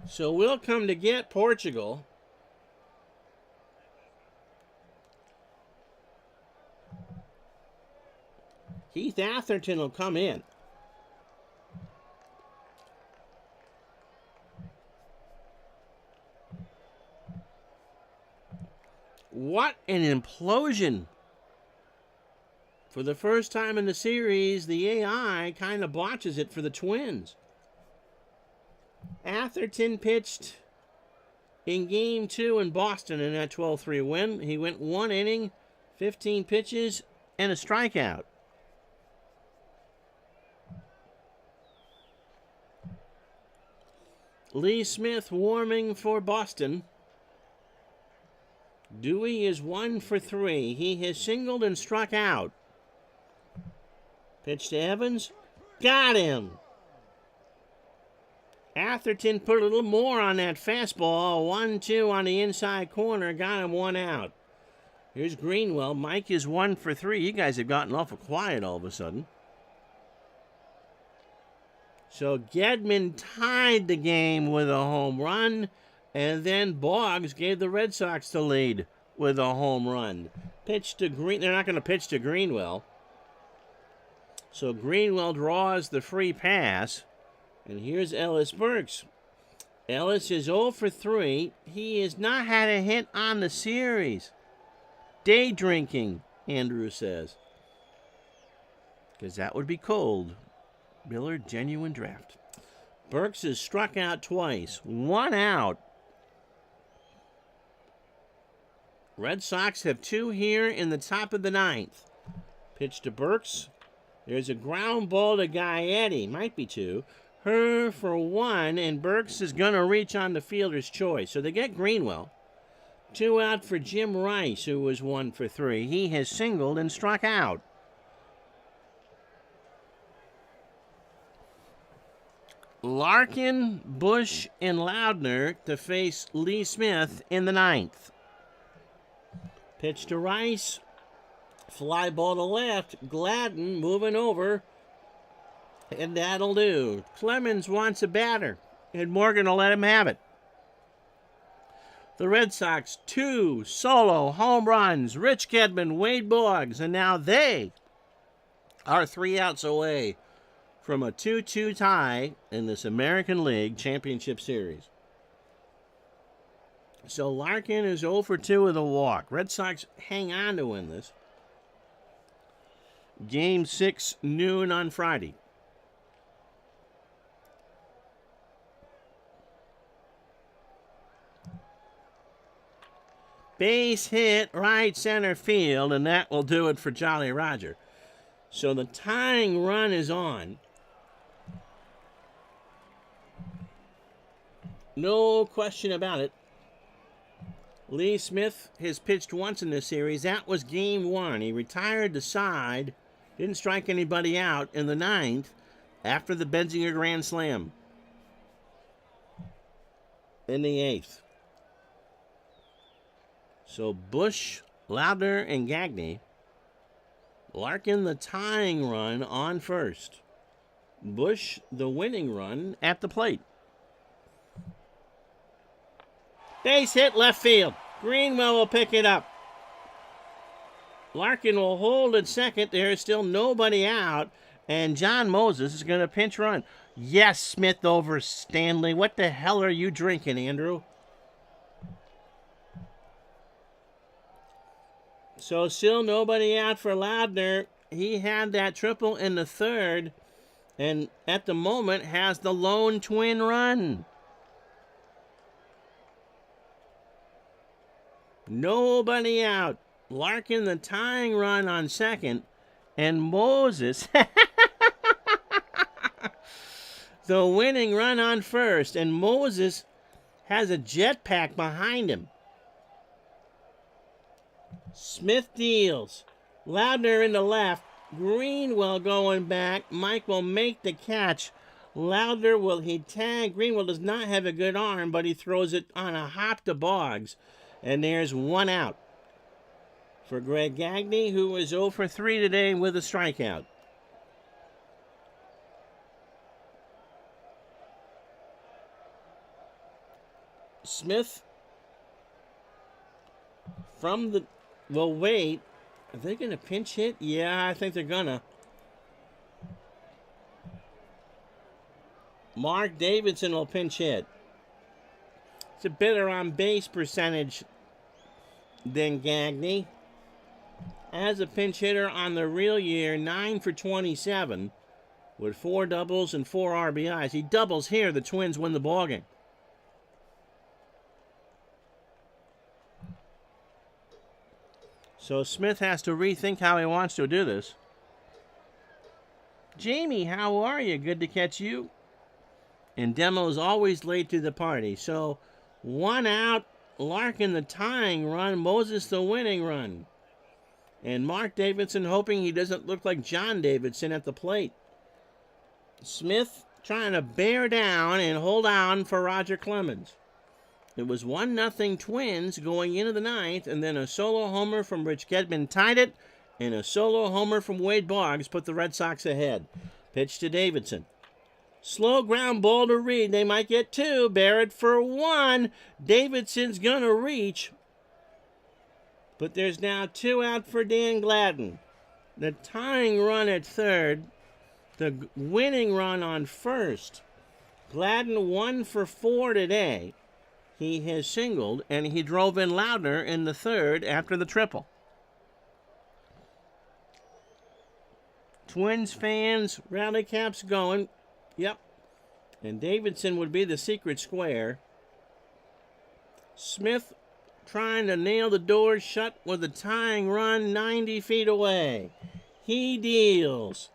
So we'll come to get Portugal. Keith Atherton will come in. What an an implosion. For the first time in the series, the AI kind of botches it for the Twins. Atherton pitched in Game 2 in Boston in that 12-3 win. He went 1 inning, 15 pitches, and a strikeout. Lee Smith warming for Boston. Dewey is 1 for 3. He has singled and struck out. Pitch to Evans. Got him. Atherton put a little more on that fastball. 1-2 on the inside corner. Got him 1 out. Here's Greenwell. Mike is 1 for 3. You guys have gotten awful quiet all of a sudden. So Gedman tied the game with a home run. And then Boggs gave the Red Sox the lead with a home run. Pitch to Green. They're not going to pitch to Greenwell. So Greenwell draws the free pass. And here's Ellis Burks. Ellis is 0 for 3. He has not had a hit on the series. Day drinking, Andrew says. Because that would be cold. Miller, genuine draft. Burks has struck out twice. 1 out. Red Sox have 2 here in the top of the 9th. Pitch to Burks. There's a ground ball to Gaetti. Might be 2. Her for 1, and Burks is going to reach on the fielder's choice. So they get Greenwell. 2 out for Jim Rice, who was 1 for 3. He has singled and struck out. Larkin, Bush, and Loudner to face Lee Smith in the 9th. Pitch to Rice. Fly ball to left. Gladden moving over. And that'll do. Clemens wants a batter. And Morgan will let him have it. The Red Sox, 2 solo home runs. Rich Gedman, Wade Boggs. And now they are 3 outs away from a 2-2 tie in this American League Championship Series. So Larkin is 0 for 2 with a walk. Red Sox hang on to win this. Game 6, noon on Friday. Base hit right center field, and that will do it for Jolly Roger. So the tying run is on. No question about it. Lee Smith has pitched once in this series. That was Game 1. He retired the side, didn't strike anybody out in the 9th after the Benzinger grand slam in the 8th. So Bush, Loudner, and Gagne. Larkin the tying run on first. Bush the winning run at the plate. Base hit left field. Greenwell will pick it up. Larkin will hold at second. There is still nobody out. And John Moses is going to pinch run. Yes, Smith over Stanley. What the hell are you drinking, Andrew? So still nobody out for Loudner. He had that triple in the 3rd. And at the moment has the lone twin run. Nobody out. Larkin the tying run on second. And Moses the winning run on first. And Moses has a jetpack behind him. Smith deals. Loudner in the left. Greenwell going back. Mike will make the catch. Loudner will he tag. Greenwell does not have a good arm, but he throws it on a hop to Boggs. And there's 1 out for Greg Gagne, who is 0 for 3 today with a strikeout. Smith from the... Well, wait. Are they going to pinch hit? Yeah, I think they're going to. Mark Davidson will pinch hit. It's a better on base percentage Then Gagne as a pinch hitter on the real year, 9 for 27 with 4 doubles and 4 RBIs. He doubles here, the Twins win the ballgame. So Smith has to rethink how he wants to do this. Jamie, how are you? Good to catch you. And Demo's always late to the party. So 1 out, Larkin the tying run, Moses the winning run. And Mark Davidson hoping he doesn't look like John Davidson at the plate. Smith trying to bear down and hold on for Roger Clemens. It was 1-0 Twins going into the ninth, and then a solo homer from Rich Gedman tied it, and a solo homer from Wade Boggs put the Red Sox ahead. Pitch to Davidson. Slow ground ball to Reed. They might get 2. Barrett for 1. Davidson's going to reach. But there's now 2 out for Dan Gladden. The tying run at third. The winning run on first. Gladden 1 for 4 today. He has singled, and he drove in Loudner in the third after the triple. Twins fans, rally caps going. Yep. And Davidson would be the secret square. Smith trying to nail the door shut with a tying run 90 feet away. He deals.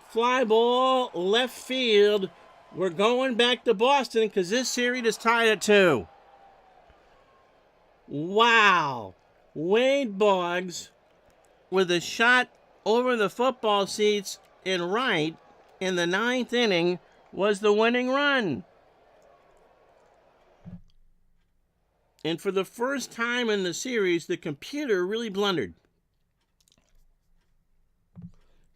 Fly ball, left field. We're going back to Boston because this series is tied at 2. Wow. Wade Boggs with a shot over the football seats in right in the ninth inning was the winning run. And for the first time in the series, the computer really blundered.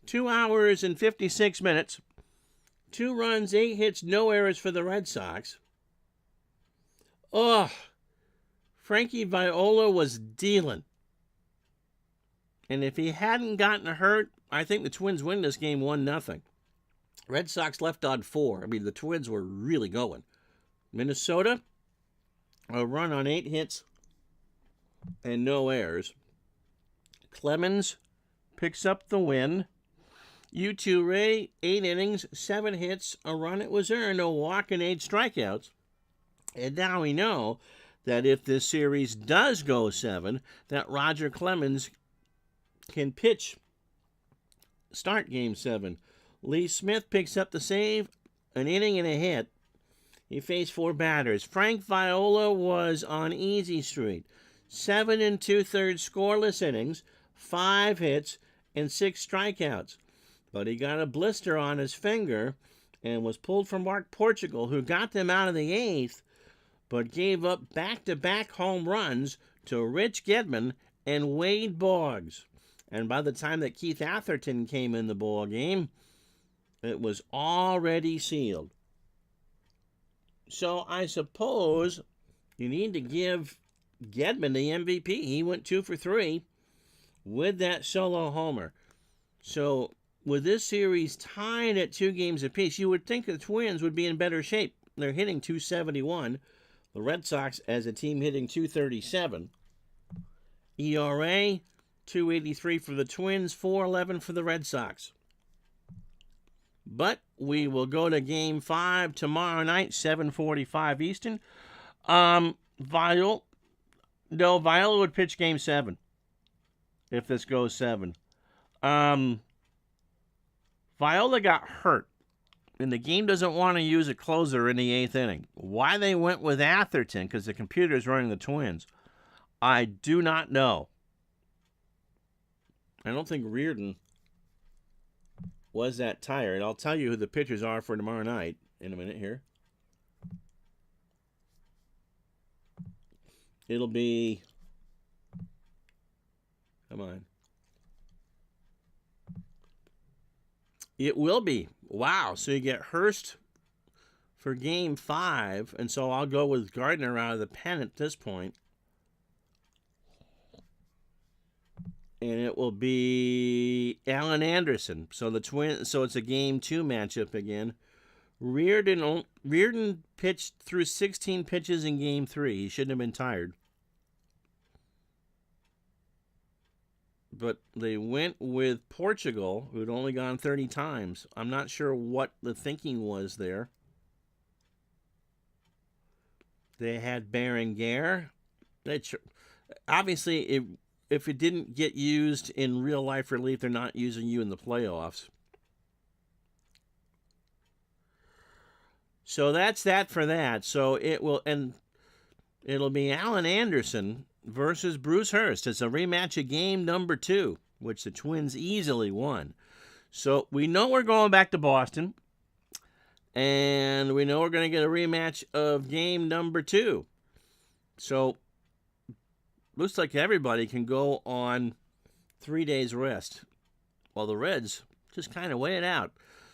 2 hours and 56 minutes. 2 runs, 8 hits, no errors for the Red Sox. Oh, Frankie Viola was dealing. And if he hadn't gotten hurt, I think the Twins win this game 1-0. Red Sox left on 4. I mean, the Twins were really going. Minnesota, a run on 8 hits and no errors. Clemens picks up the win. U2 Ray, 8 innings, 7 hits, a run it was earned, a walk and 8 strikeouts. And now we know that if this series does go 7, that Roger Clemens can start Game 7. Lee Smith picks up the save, an inning and a hit. He faced 4 batters. Frank Viola was on easy street. 7 2/3 scoreless innings, 5 hits, and 6 strikeouts. But he got a blister on his finger and was pulled from Mark Portugal, who got them out of the 8th, but gave up back-to-back home runs to Rich Gedman and Wade Boggs. And by the time that Keith Atherton came in the ball game, it was already sealed. So I suppose you need to give Gedman the MVP. He went 2 for 3 with that solo homer. So with this series tied at 2 games apiece, you would think the Twins would be in better shape. They're hitting .271. The Red Sox as a team hitting .237. ERA, .283 for the Twins, .411 for the Red Sox. But we will go to Game 5 tomorrow night, 7:45 Eastern. Viola would pitch Game 7 if this goes 7. Viola got hurt, and the game doesn't want to use a closer in the 8th inning. Why they went with Atherton, because the computer's running the Twins, I do not know. I don't think Reardon was that tired. I'll tell you who the pitchers are for tomorrow night in a minute here. It'll be... Come on. It will be. Wow. So you get Hurst for Game 5, and so I'll go with Gardner out of the pen at this point. And it will be Alan Anderson. So the Twins. So it's a Game 2 matchup again. Reardon pitched through 16 pitches in Game 3. He shouldn't have been tired. but they went with Portugal, who'd only gone 30 times. I'm not sure what the thinking was there. They had Berenguer. Obviously, if it didn't get used in real life relief, they're not using you in the playoffs. So that's that for that. So it'll be Alan Anderson versus Bruce Hurst. It's a rematch of game number 2, which the Twins easily won. So we know we're going back to Boston, and we know we're going to get a rematch of game number 2. So looks like everybody can go on 3 days rest, while the Reds just kind of wait it out.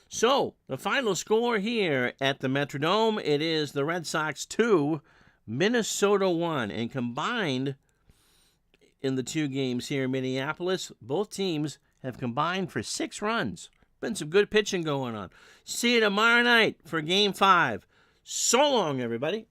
So the final score here at the Metrodome, it is the Red Sox 2, Minnesota 1, and combined in the 2 games here in Minneapolis, both teams have combined for 6 runs. Been some good pitching going on. See you tomorrow night for Game 5. So long, everybody.